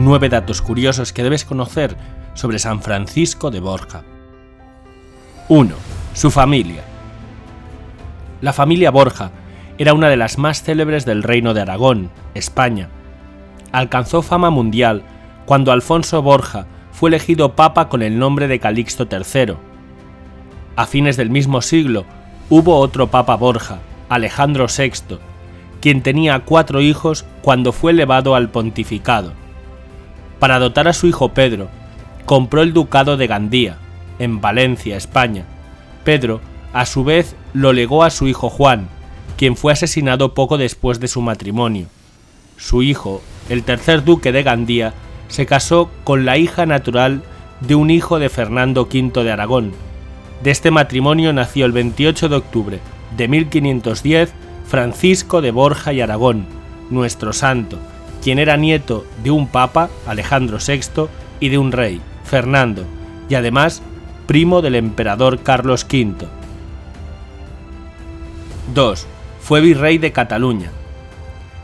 9 datos curiosos que debes conocer sobre San Francisco de Borja. 1. Su familia. La familia Borja era una de las más célebres del Reino de Aragón, España. Alcanzó fama mundial cuando Alfonso Borja fue elegido papa con el nombre de Calixto III. A fines del mismo siglo hubo otro papa Borja, Alejandro VI, quien tenía 4 hijos cuando fue elevado al pontificado. Para dotar a su hijo Pedro, compró el ducado de Gandía, en Valencia, España. Pedro, a su vez, lo legó a su hijo Juan, quien fue asesinado poco después de su matrimonio. Su hijo, el tercer duque de Gandía, se casó con la hija natural de un hijo de Fernando V de Aragón. De este matrimonio nació el 28 de octubre de 1510 Francisco de Borja y Aragón, nuestro santo, quien era nieto de un papa, Alejandro VI, y de un rey, Fernando, y además primo del emperador Carlos V. 2. Fue virrey de Cataluña.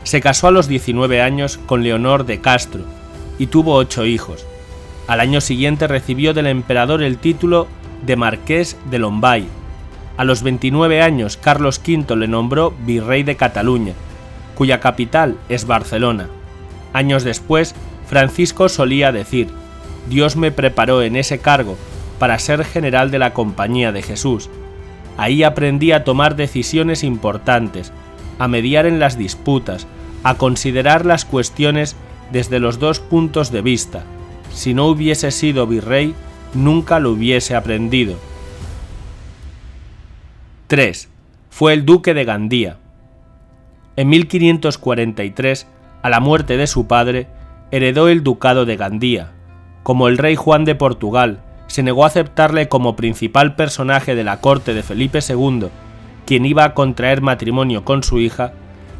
Se casó a los 19 años con Leonor de Castro y tuvo 8 hijos. Al año siguiente recibió del emperador el título de Marqués de Lombay. A los 29 años Carlos V le nombró virrey de Cataluña, cuya capital es Barcelona. Años después, Francisco solía decir: «Dios me preparó en ese cargo para ser general de la Compañía de Jesús. Ahí aprendí a tomar decisiones importantes, a mediar en las disputas, a considerar las cuestiones desde los 2 puntos de vista. Si no hubiese sido virrey, nunca lo hubiese aprendido». 3. Fue el duque de Gandía. En 1543, a la muerte de su padre, heredó el ducado de Gandía. Como el rey Juan de Portugal se negó a aceptarle como principal personaje de la corte de Felipe II, quien iba a contraer matrimonio con su hija,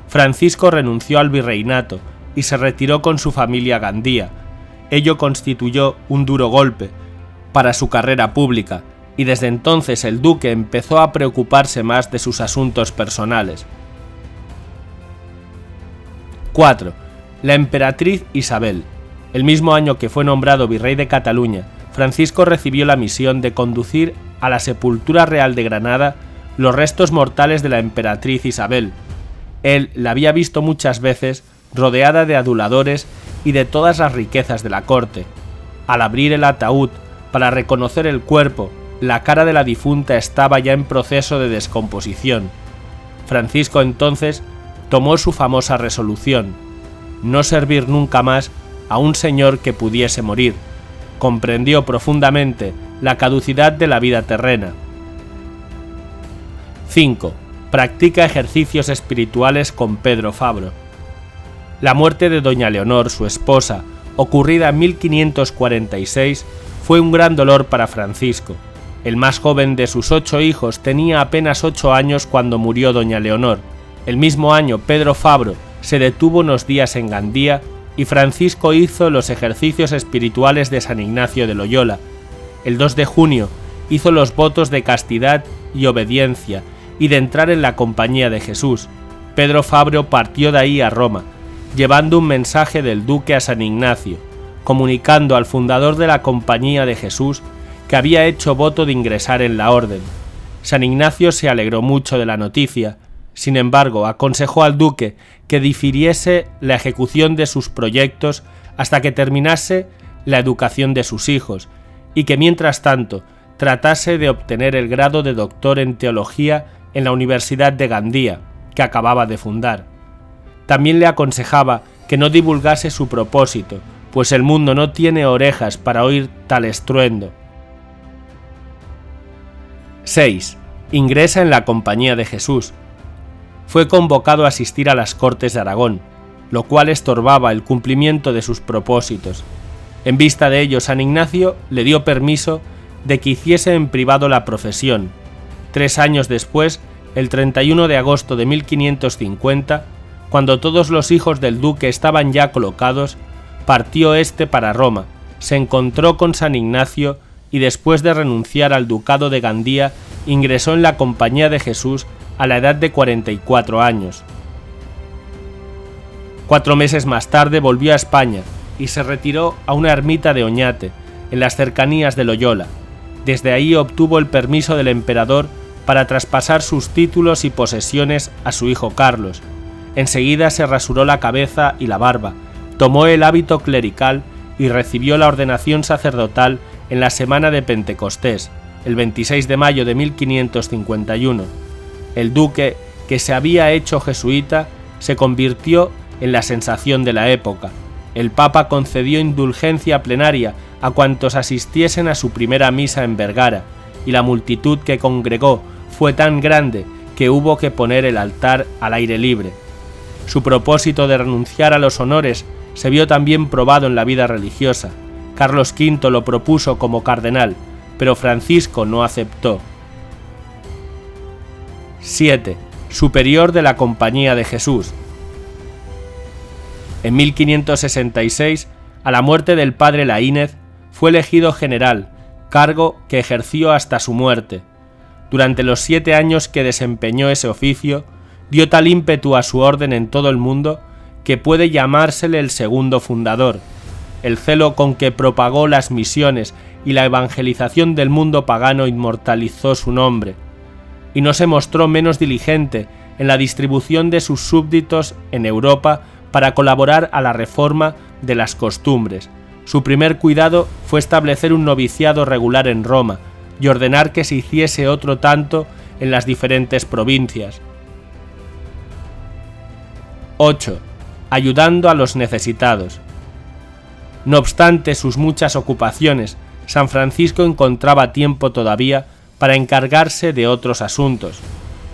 Francisco renunció al virreinato y se retiró con su familia a Gandía. Ello constituyó un duro golpe para su carrera pública, y desde entonces el duque empezó a preocuparse más de sus asuntos personales. 4. La emperatriz Isabel. El mismo año que fue nombrado virrey de Cataluña, Francisco recibió la misión de conducir a la sepultura real de Granada los restos mortales de la emperatriz Isabel. Él la había visto muchas veces rodeada de aduladores y de todas las riquezas de la corte. Al abrir el ataúd para reconocer el cuerpo, la cara de la difunta estaba ya en proceso de descomposición. Francisco entonces tomó su famosa resolución: no servir nunca más a un señor que pudiese morir. Comprendió profundamente la caducidad de la vida terrena. 5. Practica ejercicios espirituales con Pedro Fabro. La muerte de doña Leonor, su esposa, ocurrida en 1546, fue un gran dolor para Francisco. El más joven de sus 8 hijos tenía apenas 8 años cuando murió doña Leonor. El mismo año Pedro Fabro se detuvo unos días en Gandía y Francisco hizo los ejercicios espirituales de San Ignacio de Loyola. El 2 de junio hizo los votos de castidad y obediencia y de entrar en la Compañía de Jesús. Pedro Fabro partió de ahí a Roma, llevando un mensaje del duque a San Ignacio, comunicando al fundador de la Compañía de Jesús que había hecho voto de ingresar en la orden. San Ignacio se alegró mucho de la noticia. Sin embargo, aconsejó al duque que difiriese la ejecución de sus proyectos hasta que terminase la educación de sus hijos, y que mientras tanto tratase de obtener el grado de doctor en teología en la Universidad de Gandía, que acababa de fundar. También le aconsejaba que no divulgase su propósito, pues el mundo no tiene orejas para oír tal estruendo. 6. Ingresa en la Compañía de Jesús. Fue convocado a asistir a las Cortes de Aragón, lo cual estorbaba el cumplimiento de sus propósitos. En vista de ello, San Ignacio le dio permiso de que hiciese en privado la profesión. 3 años después, el 31 de agosto de 1550, cuando todos los hijos del duque estaban ya colocados, partió éste para Roma, se encontró con San Ignacio y después de renunciar al ducado de Gandía, ingresó en la Compañía de Jesús a la edad de 44 años. 4 meses más tarde volvió a España y se retiró a una ermita de Oñate, en las cercanías de Loyola. Desde ahí obtuvo el permiso del emperador para traspasar sus títulos y posesiones a su hijo Carlos. Enseguida se rasuró la cabeza y la barba, tomó el hábito clerical y recibió la ordenación sacerdotal en la semana de Pentecostés, el 26 de mayo de 1551. El duque, que se había hecho jesuita, se convirtió en la sensación de la época. El Papa concedió indulgencia plenaria a cuantos asistiesen a su primera misa en Vergara, y la multitud que congregó fue tan grande que hubo que poner el altar al aire libre. Su propósito de renunciar a los honores se vio también probado en la vida religiosa. Carlos V lo propuso como cardenal, pero Francisco no aceptó. 7. Superior de la Compañía de Jesús. En 1566, a la muerte del padre Laínez, fue elegido general, cargo que ejerció hasta su muerte. Durante los 7 años que desempeñó ese oficio, dio tal ímpetu a su orden en todo el mundo que puede llamársele el segundo fundador. El celo con que propagó las misiones y la evangelización del mundo pagano inmortalizó su nombre, y no se mostró menos diligente en la distribución de sus súbditos en Europa para colaborar a la reforma de las costumbres. Su primer cuidado fue establecer un noviciado regular en Roma y ordenar que se hiciese otro tanto en las diferentes provincias. 8. Ayudando a los necesitados. No obstante sus muchas ocupaciones, San Francisco encontraba tiempo todavía para encargarse de otros asuntos.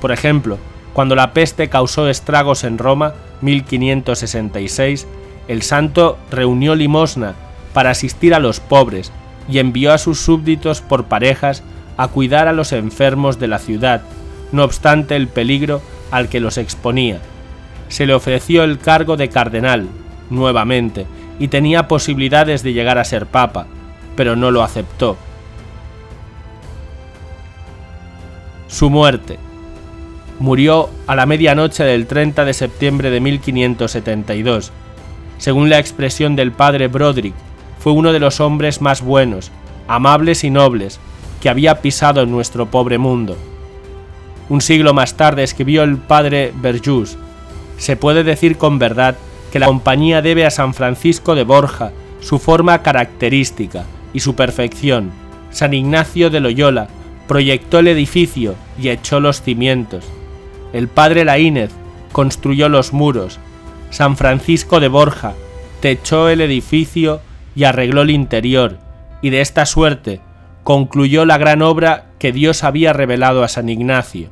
Por ejemplo, cuando la peste causó estragos en Roma, 1566, el santo reunió limosna para asistir a los pobres y envió a sus súbditos por parejas a cuidar a los enfermos de la ciudad, no obstante el peligro al que los exponía. Se le ofreció el cargo de cardenal, nuevamente, y tenía posibilidades de llegar a ser papa, pero no lo aceptó. Su muerte. Murió a la medianoche del 30 de septiembre de 1572. Según la expresión del padre Broderick, fue uno de los hombres más buenos, amables y nobles que había pisado en nuestro pobre mundo. Un siglo más tarde escribió el padre Berjus: se puede decir con verdad que la compañía debe a San Francisco de Borja su forma característica y su perfección. San Ignacio de Loyola proyectó el edificio y echó los cimientos. El padre Laínez construyó los muros. San Francisco de Borja techó el edificio y arregló el interior, y de esta suerte concluyó la gran obra que Dios había revelado a San Ignacio.